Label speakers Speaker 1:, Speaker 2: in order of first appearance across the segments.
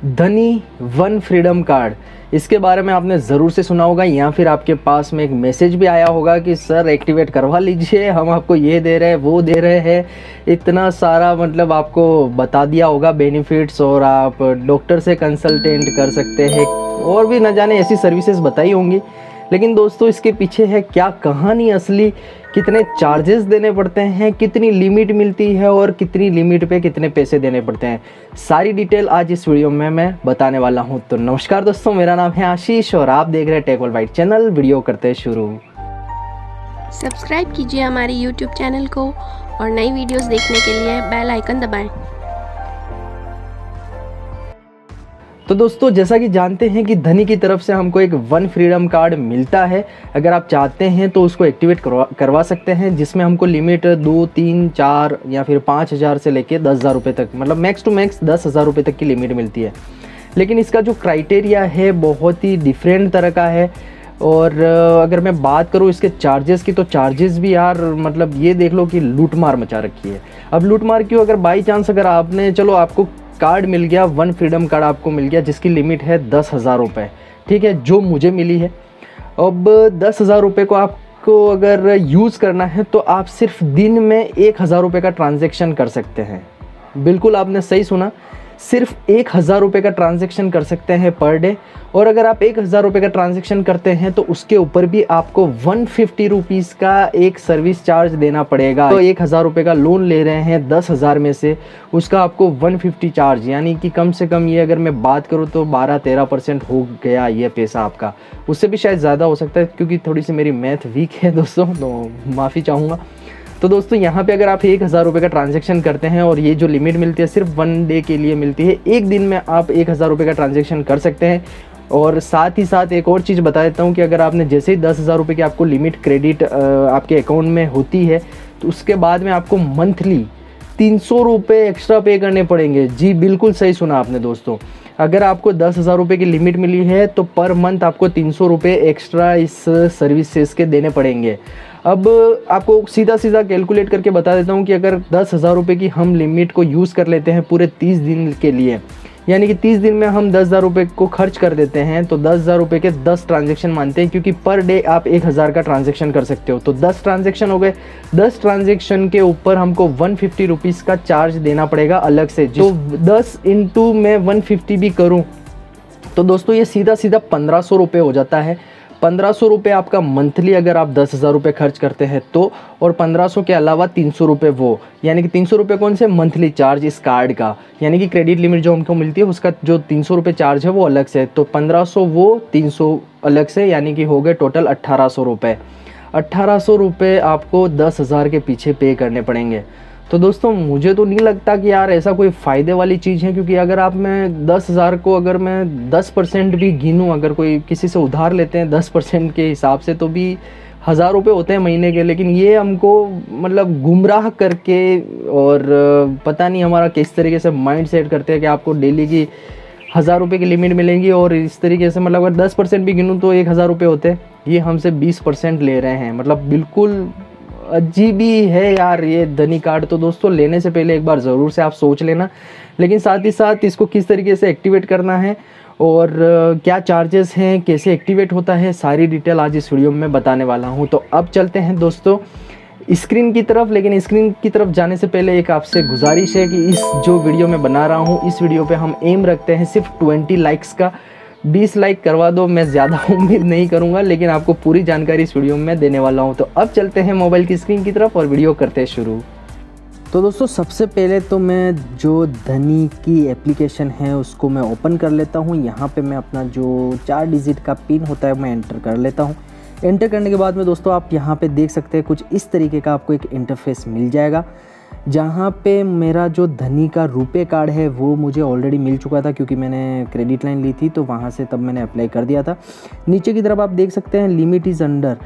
Speaker 1: धनी one freedom card, इसके बारे में आपने ज़रूर से सुना होगा या फिर आपके पास में एक मैसेज भी आया होगा कि सर एक्टिवेट करवा लीजिए, हम आपको ये दे रहे हैं वो दे रहे हैं। इतना सारा मतलब आपको बता दिया होगा बेनिफिट्स, और आप डॉक्टर से कंसल्टेंट कर सकते हैं और भी न जाने ऐसी सर्विसेज बताई होंगी। लेकिन दोस्तों इसके पीछे है क्या कहानी असली, कितने चार्जेस देने पड़ते हैं, कितनी लिमिट मिलती है और कितनी लिमिट पे कितने पैसे देने पड़ते हैं, सारी डिटेल आज इस वीडियो में मैं बताने वाला हूं। तो नमस्कार दोस्तों, मेरा नाम है आशीष और आप देख रहे हैं Tech World Byte channel. Video करते हैं शुरू।
Speaker 2: सब्सक्राइब कीजिए हमारे YouTube चैनल को और नई वीडियोस देखने के लिए बेल आइकन दबाएं।
Speaker 1: तो दोस्तों जैसा कि जानते हैं कि धनी की तरफ से हमको एक वन फ्रीडम कार्ड मिलता है। अगर आप चाहते हैं तो उसको एक्टिवेट करवा सकते हैं, जिसमें हमको लिमिट 2, 3, 4 या फिर 5,000 से लेके 10,000 रुपये तक, मतलब मैक्स टू मैक्स 10,000 रुपये तक की लिमिट मिलती है। लेकिन इसका जो क्राइटेरिया है बहुत ही डिफरेंट तरह का है। और अगर मैं बात करूँ इसके चार्जेस की, तो चार्जेस भी यार मतलब ये देख लो कि लूटमार मचा रखी है। अब लूटमार क्यों? अगर बाई चांस अगर आपने, चलो आपको कार्ड मिल गया, वन फ्रीडम कार्ड आपको मिल गया जिसकी लिमिट है 10,000 रुपये, ठीक है, जो मुझे मिली है। अब 10,000 रुपये को आपको अगर यूज़ करना है तो आप सिर्फ दिन में 1,000 रुपये का ट्रांजैक्शन कर सकते हैं। बिल्कुल आपने सही सुना, सिर्फ 1,000 रुपये का ट्रांजैक्शन कर सकते हैं पर डे। और अगर आप 1,000 रुपये का ट्रांजैक्शन करते हैं तो उसके ऊपर भी आपको 150 रुपीज़ का एक सर्विस चार्ज देना पड़ेगा। तो 1,000 रुपये का लोन ले रहे हैं 10,000 में से, उसका आपको 150 चार्ज, यानी कि कम से कम ये अगर मैं बात करूँ तो 12-13% हो गया ये पैसा आपका। उससे भी शायद ज़्यादा हो सकता है क्योंकि थोड़ी सी मेरी मैथ वीक है दोस्तों, तो माफ़ी चाहूँगा। तो दोस्तों यहाँ पे अगर आप 1,000 रुपये का ट्रांजैक्शन करते हैं और ये जो लिमिट मिलती है सिर्फ 1 डे के लिए मिलती है, एक दिन में आप 1,000 रुपये का ट्रांजैक्शन कर सकते हैं। और साथ ही साथ एक और चीज़ बता देता हूँ कि अगर आपने जैसे ही 10,000 रुपये की आपको लिमिट क्रेडिट आपके अकाउंट में होती है तो उसके बाद में आपको मंथली 300 रुपये एक्स्ट्रा पे करने पड़ेंगे। जी बिल्कुल सही सुना आपने दोस्तों, अगर आपको 10,000 रुपये की लिमिट मिली है तो पर मंथ आपको 300 रुपये एक्स्ट्रा इस सर्विसेज के देने पड़ेंगे। अब आपको सीधा सीधा कैलकुलेट करके बता देता हूँ कि अगर 10,000 रुपये की हम लिमिट को यूज़ कर लेते हैं पूरे 30 दिन के लिए, यानी कि 30 दिन में हम 10,000 रुपये को खर्च कर देते हैं, तो 10,000 रुपये के 10 ट्रांजैक्शन मानते हैं क्योंकि पर डे आप 1,000 का ट्रांजैक्शन कर सकते हो। तो 10 ट्रांजैक्शन हो गए, 10 ट्रांजैक्शन के ऊपर हमको 150 रुपीज़ का चार्ज देना पड़ेगा अलग से। तो 10 इंटू मैं 150 भी करूँ तो दोस्तों ये सीधा सीधा 1,500 रुपये हो जाता है। 1,500 रुपये आपका मंथली अगर आप 10,000 रुपये खर्च करते हैं तो, और 1,500 के अलावा 300 रुपये वो, यानी कि 300 रुपये कौन से? मंथली चार्ज इस कार्ड का, यानी कि क्रेडिट लिमिट जो हमको मिलती है उसका जो 300 रुपये चार्ज है वो अलग से। तो 1,500 वो, 300 अलग से, यानी कि हो गए टोटल 1,800 रुपये। 1,800 रुपये आपको 10,000 के पीछे पे करने पड़ेंगे। तो दोस्तों मुझे तो नहीं लगता कि यार ऐसा कोई फ़ायदे वाली चीज़ है, क्योंकि अगर आप, मैं 10,000 को अगर मैं 10% भी गिनूँ, अगर कोई किसी से उधार लेते हैं 10% के हिसाब से तो भी 1,000 रुपये होते हैं महीने के। लेकिन ये हमको मतलब गुमराह करके, और पता नहीं हमारा किस तरीके से माइंड सेट करते हैं कि आपको डेली की 1,000 रुपये की लिमिट मिलेंगी, और इस तरीके से मतलब अगर 10% भी गिनूँ तो 1,000 रुपये होते हैं, ये हमसे 20% ले रहे हैं। मतलब बिल्कुल अजीब ही है यार ये धनी कार्ड। तो दोस्तों लेने से पहले एक बार ज़रूर से आप सोच लेना। लेकिन साथ ही साथ इसको किस तरीके से एक्टिवेट करना है और क्या चार्जेस हैं, कैसे एक्टिवेट होता है, सारी डिटेल आज इस वीडियो में बताने वाला हूं। तो अब चलते हैं दोस्तों स्क्रीन की तरफ। लेकिन स्क्रीन की तरफ जाने से पहले एक आपसे गुजारिश है कि इस जो वीडियो मैं बना रहा हूँ, इस वीडियो पर हम एम रखते हैं सिर्फ 20 लाइक्स का। 20 लाइक करवा दो, मैं ज़्यादा उम्मीद नहीं करूँगा, लेकिन आपको पूरी जानकारी इस वीडियो में देने वाला हूँ। तो अब चलते हैं मोबाइल की स्क्रीन की तरफ और वीडियो करते हैं शुरू। तो दोस्तों सबसे पहले तो मैं जो धनी की एप्लीकेशन है उसको मैं ओपन कर लेता हूँ। यहाँ पे मैं अपना जो 4 डिजिट का पिन होता है मैं एंटर कर लेता हूँ। एंटर करने के बाद में दोस्तों आप यहाँ पे देख सकते हैं कुछ इस तरीके का आपको एक इंटरफेस मिल जाएगा, जहाँ पे मेरा जो धनी का रुपए कार्ड है वो मुझे ऑलरेडी मिल चुका था, क्योंकि मैंने क्रेडिट लाइन ली थी तो वहाँ से तब मैंने अप्लाई कर दिया था। नीचे की तरफ आप देख सकते हैं लिमिट इज़ अंडर,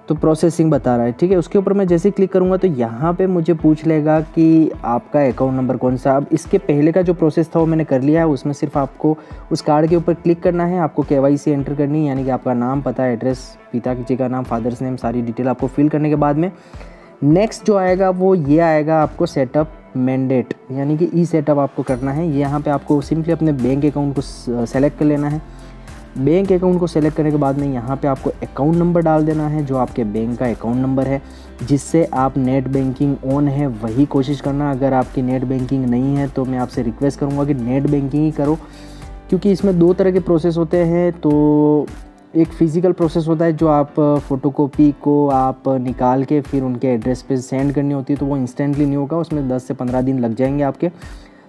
Speaker 1: तो प्रोसेसिंग बता रहा है, ठीक है। उसके ऊपर मैं जैसे क्लिक करूँगा तो यहाँ पे मुझे पूछ लेगा कि आपका अकाउंट नंबर कौन सा। अब इसके पहले का जो प्रोसेस था वो मैंने कर लिया है, उसमें सिर्फ आपको उस कार्ड के ऊपर क्लिक करना है, आपको KYC एंटर करनी है, यानी कि आपका नाम, पता, एड्रेस, पिता जी का नाम, फादर्स नेम, सारी डिटेल आपको फिल करने के बाद में नेक्स्ट जो आएगा वो ये आएगा, आपको सेटअप मैंडेट यानी कि ई सेटअप आपको करना है। यहाँ पे आपको सिंपली अपने बैंक अकाउंट को सेलेक्ट कर लेना है। बैंक अकाउंट को सेलेक्ट करने के बाद में यहाँ पे आपको अकाउंट नंबर डाल देना है, जो आपके बैंक का अकाउंट नंबर है जिससे आप नेट बैंकिंग ऑन है वही कोशिश करना। अगर आपकी नेट बैंकिंग नहीं है तो मैं आपसे रिक्वेस्ट करूँगा कि नेट बैंकिंग ही करो, क्योंकि इसमें 2 तरह के प्रोसेस होते हैं। तो एक फ़िज़िकल प्रोसेस होता है जो आप फ़ोटोकॉपी को आप निकाल के फिर उनके एड्रेस पे सेंड करनी होती है, तो वो इंस्टेंटली नहीं होगा, उसमें 10 से 15 दिन लग जाएंगे आपके।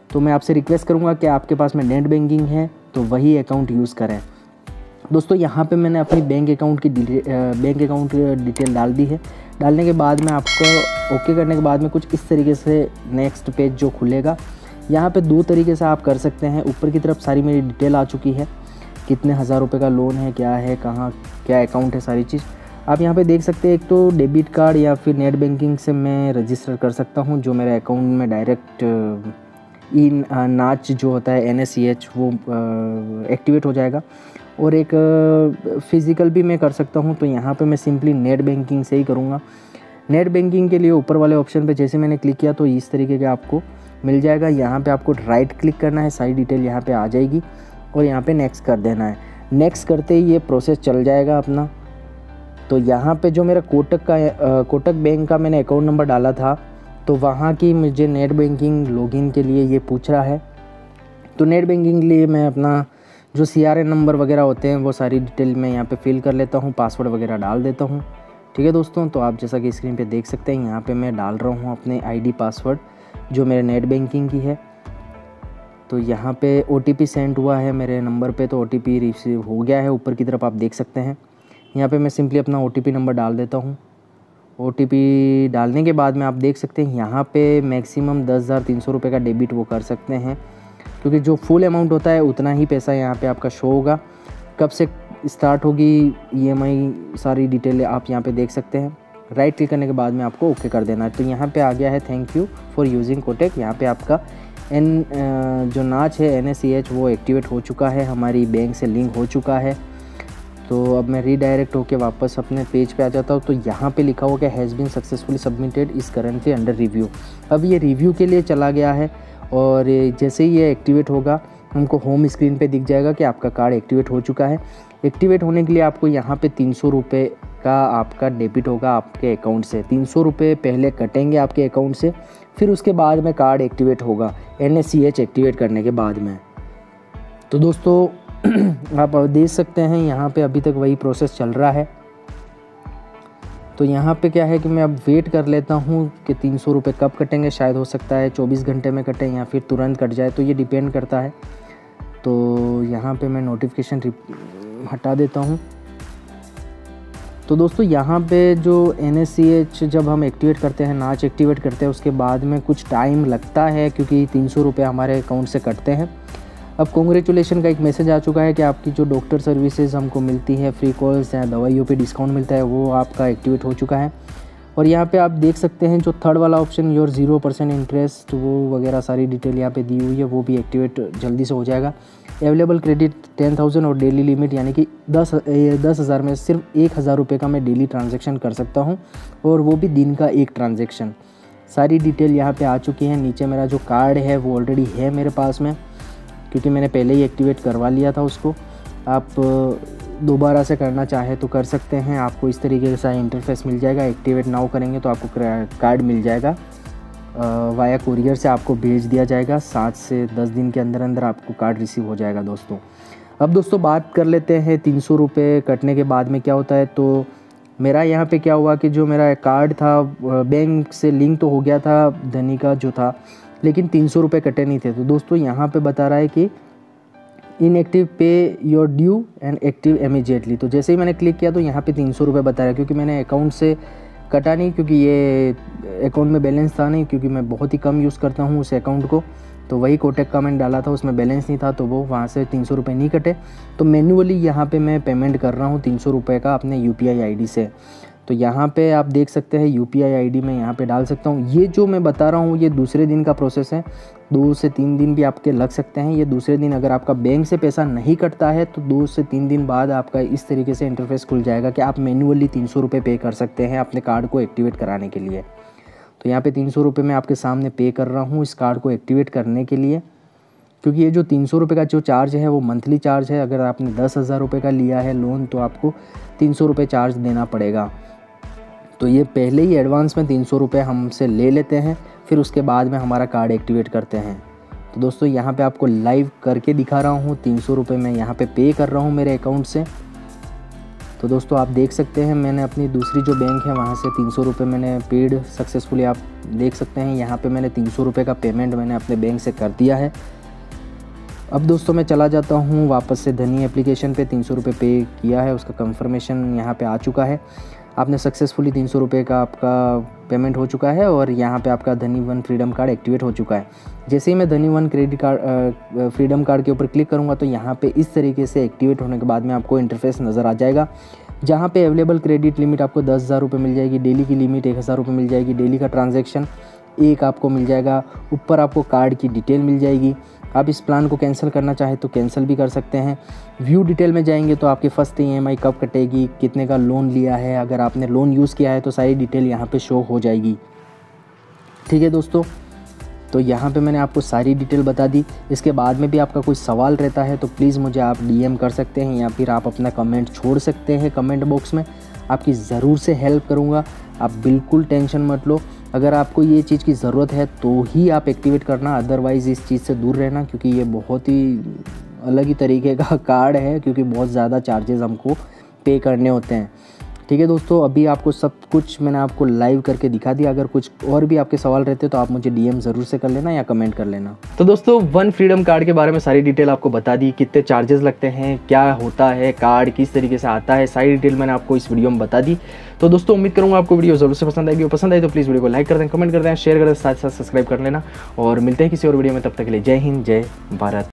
Speaker 1: तो मैं आपसे रिक्वेस्ट करूँगा कि आपके पास में नेट बैंकिंग है तो वही अकाउंट यूज़ करें। दोस्तों यहाँ पे मैंने अपनी बैंक अकाउंट डिटेल डाल दी है। डालने के बाद में आपको ओके करने के बाद में कुछ इस तरीके से नेक्स्ट पेज जो खुलेगा। यहाँ पे 2 तरीके से आप कर सकते हैं। ऊपर की तरफ सारी मेरी डिटेल आ चुकी है, कितने हज़ार रुपये का लोन है, क्या है, कहाँ क्या अकाउंट है, सारी चीज़ आप यहाँ पे देख सकते हैं। एक तो डेबिट कार्ड या फिर नेट बैंकिंग से मैं रजिस्टर कर सकता हूँ, जो मेरे अकाउंट में डायरेक्ट नाच जो होता है NACH वो एक्टिवेट हो जाएगा। और एक फ़िज़िकल भी मैं कर सकता हूँ। तो यहाँ पे मैं सिंपली नेट बैंकिंग से ही करूँगा। नेट बैंकिंग के लिए ऊपर वाले ऑप्शन पे जैसे मैंने क्लिक किया तो इस तरीके का आपको मिल जाएगा। यहाँ पे आपको राइट क्लिक करना है, सारी डिटेल यहाँ पे आ जाएगी और यहाँ पे नेक्स्ट कर देना है। नेक्स्ट करते ही ये प्रोसेस चल जाएगा अपना। तो यहाँ पे जो मेरा कोटक बैंक का मैंने अकाउंट नंबर डाला था, तो वहाँ की मुझे नेट बैंकिंग लॉगिन के लिए ये पूछ रहा है। तो नेट बैंकिंग के लिए मैं अपना जो CRN नंबर वगैरह होते हैं वो सारी डिटेल मैं यहाँ पे फिल कर लेता हूँ, पासवर्ड वगैरह डाल देता हूँ। ठीक है दोस्तों, तो आप जैसा कि स्क्रीन पे देख सकते हैं यहाँ पे मैं डाल रहा हूँ अपने ID पासवर्ड जो मेरे नेट बैंकिंग की है। तो यहाँ पे OTP सेंड हुआ है मेरे नंबर पे, तो OTP रिसीव हो गया है, ऊपर की तरफ आप देख सकते हैं। यहाँ पे मैं सिंपली अपना OTP नंबर डाल देता हूँ। OTP डालने के बाद में आप देख सकते हैं यहाँ पे मैक्सिमम 10,300 रुपये का डेबिट वो कर सकते हैं, क्योंकि जो फुल अमाउंट होता है उतना ही पैसा यहाँ पे आपका शो होगा। कब से स्टार्ट होगी EMI सारी डिटेल आप यहाँ पे देख सकते हैं। राइट क्लिक करने के बाद में आपको ओके कर देना है। तो यहाँ पे आ गया है thank you for using Kotak. यहाँ पे आपका जो नाच है NACH वो एक्टिवेट हो चुका है, हमारी बैंक से लिंक हो चुका है। तो अब मैं रीडायरेक्ट होकर वापस अपने पेज पे आ जाता हूँ। तो यहाँ पे लिखा हुआ कि has been successfully submitted is currently under review. अब ये रिव्यू के लिए चला गया है और जैसे ही ये एक्टिवेट होगा हमको होम स्क्रीन पे दिख जाएगा कि आपका कार्ड एक्टिवेट हो चुका है। एक्टिवेट होने के लिए आपको यहाँ पे 300 रुपये का आपका डेबिट होगा आपके अकाउंट से। 300 रुपये पहले कटेंगे आपके अकाउंट से, फिर उसके बाद में कार्ड एक्टिवेट होगा NACH एक्टिवेट करने के बाद में। तो दोस्तों आप देख सकते हैं यहाँ पे अभी तक वही प्रोसेस चल रहा है। तो यहाँ पे क्या है कि मैं अब वेट कर लेता हूँ कि 300 रुपये कब कटेंगे। शायद हो सकता है 24 घंटे में कटें या फिर तुरंत कट जाए, तो ये डिपेंड करता है। तो यहाँ पे मैं नोटिफिकेशन हटा देता हूँ। तो दोस्तों यहाँ पे जो NACH जब हम एक्टिवेट करते हैं, नाच एक्टिवेट करते हैं, उसके बाद में कुछ टाइम लगता है क्योंकि 300 रुपये हमारे अकाउंट से कटते हैं। अब कॉन्ग्रेचुलेशन का एक मैसेज आ चुका है कि आपकी जो डॉक्टर सर्विसेज हमको मिलती है, फ्री कॉल्स या दवाइयों पे डिस्काउंट मिलता है, वो आपका एक्टिवेट हो चुका है। और यहाँ पे आप देख सकते हैं जो थर्ड वाला ऑप्शन योर 0% इंटरेस्ट वो वगैरह सारी डिटेल यहाँ पे दी हुई है, वो भी एक्टिवेट जल्दी से हो जाएगा। अवेलेबल क्रेडिट 10,000 और डेली लिमिट यानी कि 10,000 में सिर्फ 1,000 रुपये का मैं डेली ट्रांजैक्शन कर सकता हूँ, और वो भी दिन का एक ट्रांजैक्शन। सारी डिटेल यहाँ पे आ चुकी है। नीचे मेरा जो कार्ड है वो ऑलरेडी है मेरे पास में, क्योंकि मैंने पहले ही एक्टिवेट करवा लिया था उसको। आप दोबारा से करना चाहे तो कर सकते हैं। आपको इस तरीके से इंटरफेस मिल जाएगा। एक्टिवेट नाउ करेंगे तो आपको कार्ड मिल जाएगा, वाया कुरियर से आपको भेज दिया जाएगा। 7 से 10 दिन के अंदर अंदर आपको कार्ड रिसीव हो जाएगा दोस्तों। अब दोस्तों बात कर लेते हैं 300 रुपये कटने के बाद में क्या होता है। तो मेरा यहाँ पे क्या हुआ कि जो मेरा कार्ड था बैंक से लिंक तो हो गया था धनी का जो था, लेकिन 300 रुपये कटे नहीं थे। तो दोस्तों यहाँ पे बता रहा है कि इनएक्टिव पे your due and active immediately. तो जैसे ही मैंने क्लिक किया तो यहाँ पे 300 रुपये बता रहा है, क्योंकि मैंने अकाउंट से कटा नहीं, क्योंकि ये अकाउंट में बैलेंस था नहीं, क्योंकि मैं बहुत ही कम यूज़ करता हूँ उस अकाउंट को। तो वही कोटक का मैंने डाला था, उसमें बैलेंस नहीं था, तो वो वहाँ से 300 रुपये नहीं कटे। तो मैन्युअली यहाँ पे मैं पेमेंट कर रहा हूँ 300 रुपये का अपने UPI ID से। तो यहाँ पे आप देख सकते हैं UPI ID मैं यहाँ पे डाल सकता हूँ। ये जो मैं बता रहा हूँ ये दूसरे दिन का प्रोसेस है, 2 से 3 दिन भी आपके लग सकते हैं। ये दूसरे दिन अगर आपका बैंक से पैसा नहीं कटता है तो 2 से 3 दिन बाद आपका इस तरीके से इंटरफेस खुल जाएगा कि आप मैन्युअली 300 रुपये पे कर सकते हैं अपने कार्ड को एक्टिवेट कराने के लिए। तो यहाँ पे 300 रुपये मैं आपके सामने पे कर रहा हूँ इस कार्ड को एक्टिवेट करने के लिए, क्योंकि ये जो 300 रुपये का जो चार्ज है वो मंथली चार्ज है। अगर आपने 10,000 रुपये का लिया है लोन तो आपको 300 रुपये चार्ज देना पड़ेगा। तो ये पहले ही एडवांस में 300 रुपये हमसे ले लेते हैं, फिर उसके बाद में हमारा कार्ड एक्टिवेट करते हैं। तो दोस्तों यहाँ पे आपको लाइव करके दिखा रहा हूँ, 300 रुपये मैं यहाँ पे कर रहा हूँ मेरे अकाउंट से। तो दोस्तों आप देख सकते हैं मैंने अपनी दूसरी जो बैंक है वहाँ से 300 रुपये मैंने पेड सक्सेसफुली, आप देख सकते हैं यहाँ पे मैंने 300 रुपये का पेमेंट मैंने अपने बैंक से कर दिया है। अब दोस्तों मैं चला जाता हूँ वापस से धनी एप्लीकेशन पे, 300 रुपये पे किया है, उसका कंफर्मेशन यहाँ पे आ चुका है। आपने सक्सेसफुली 300 रुपये का आपका पेमेंट हो चुका है और यहाँ पे आपका धनी वन फ्रीडम कार्ड एक्टिवेट हो चुका है। जैसे ही मैं धनी one credit card freedom card के ऊपर क्लिक करूँगा तो यहाँ पे इस तरीके से एक्टिवेट होने के बाद में आपको इंटरफेस नज़र आ जाएगा, जहाँ पे अवेलेबल क्रेडिट लिमिट आपको 10,000 रुपये मिल जाएगी, डेली की लिमिट 1,000 रुपये मिल जाएगी, डेली का ट्रांजैक्शन एक आपको मिल जाएगा, ऊपर आपको कार्ड की डिटेल मिल जाएगी। आप इस प्लान को कैंसिल करना चाहे तो कैंसिल भी कर सकते हैं। व्यू डिटेल में जाएंगे तो आपकी फर्स्ट EMI कब कटेगी, कितने का लोन लिया है, अगर आपने लोन यूज़ किया है तो सारी डिटेल यहाँ पे शो हो जाएगी। ठीक है दोस्तों, तो यहाँ पे मैंने आपको सारी डिटेल बता दी। इसके बाद में भी आपका कोई सवाल रहता है तो प्लीज़ मुझे आप DM कर सकते हैं या फिर आप अपना कमेंट छोड़ सकते हैं कमेंट बॉक्स में, आपकी ज़रूर से हेल्प करूँगा। आप बिल्कुल टेंशन मत लो, अगर आपको ये चीज़ की ज़रूरत है तो ही आप एक्टिवेट करना, अदरवाइज़ इस चीज़ से दूर रहना, क्योंकि ये बहुत ही अलग ही तरीके का कार्ड है, क्योंकि बहुत ज़्यादा चार्जेस हमको पे करने होते हैं। ठीक है दोस्तों, अभी आपको सब कुछ मैंने आपको लाइव करके दिखा दिया। अगर कुछ और भी आपके सवाल रहते तो आप मुझे DM ज़रूर से कर लेना या कमेंट कर लेना। तो दोस्तों वन फ्रीडम कार्ड के बारे में सारी डिटेल आपको बता दी, कितने चार्जेस लगते हैं, क्या होता है कार्ड, किस तरीके से आता है, सारी डिटेल मैंने आपको इस वीडियो में बता दी। तो दोस्तों उम्मीद करूँगा आपको वीडियो ज़रूर से पसंद आएगी, पसंद आई तो प्लीज़ वीडियो को लाइक कर दें, कमेंट कर दें, शेयर कर दें, साथ साथ सब्सक्राइब कर लेना और मिलते हैं किसी और वीडियो में। तब तक के लिए जय हिंद, जय भारत।